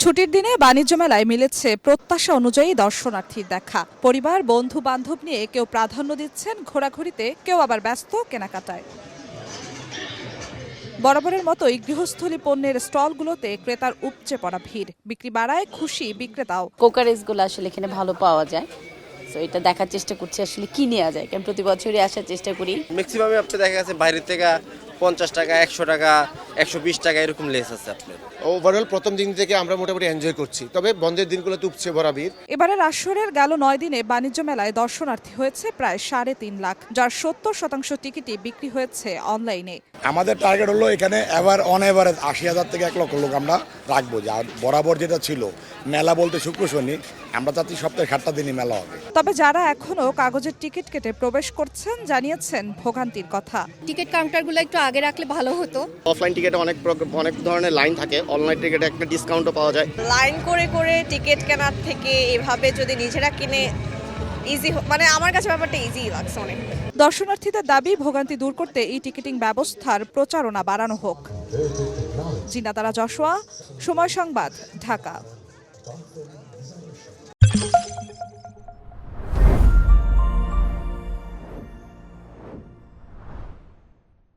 ছুটির দিনে বাণিজ্য মেলায় মিলেছে প্রত্যাশা অনুযায়ী দর্শনার্থীর দেখা। পরিবার বন্ধু বান্ধব নিয়ে কেউ প্রাধান্য দিচ্ছেন ঘোরাঘুরিতে, কেউ আবার ব্যস্ত কেনাকাটায়। বরাবরের মতোই গৃহস্থলী পণ্যের স্টলগুলোতে ক্রেতার উপচে পড়া ভিড়। বিক্রি বাড়ায় খুশি বিক্রেতাও। কোকারেজগুলো আসলে এখানে ভালো পাওয়া যায়, তো এটা দেখার চেষ্টা করছি আসলে কি নেওয়া যায়, কারণ প্রতি বছরই আসার চেষ্টা করি। ম্যাক্সিমামে আপনি দেখা গেছে বাইরের থেকে 50 টাকা, 100 টাকা, 120 টাকা এরকম লেস আছে আপনার। ওভারঅল প্রথম দিন থেকে আমরা মোটামুটি এনজয় করছি, তবে বন্ধের দিনগুলোতে উপচে ভরা ভিড়। এবারের আসরের গেল 9 দিনে বাণিজ্য মেলায় দর্শনার্থী হয়েছে প্রায় 3.5 লাখ, যার 70% টিকিটই বিক্রি হয়েছে অনলাইনে। আমাদের টার্গেট হলো এখানে অন এভারেজ 80,000 থেকে 1 লক্ষ লোক আমরা রাখবো। আর বরাবর যেটা ছিল মেলা বলতে শুক্র শনি, আমরা চাচ্ছি সপ্তাহে 7টা দিনই মেলা হবে। তবে যারা এখনো কাগজের টিকিট কেটে প্রবেশ করছেন জানিয়েছেন ভোগান্তির কথা। টিকিট কাউন্টারগুলো একটু আগে রাখলে ভালো হতো। অফলাইন টিকিটে অনেক ধরনের লাইন থাকে, অনলাইন টিকিটে একটা ডিসকাউন্টও পাওয়া যায়। লাইন করে করে টিকিট কেনার থেকে এভাবে যদি নিজেরা কিনে ইজি, মানে আমার কাছে ব্যাপারটা ইজি লাগছে অনেক। দর্শনার্থীদের দাবি ভোগান্তি দূর করতে এই টিকিটিং ব্যবস্থার প্রচারণা বাড়ানো হোক। জিনাতারা জশোয়া, সময় সংবাদ, ঢাকা।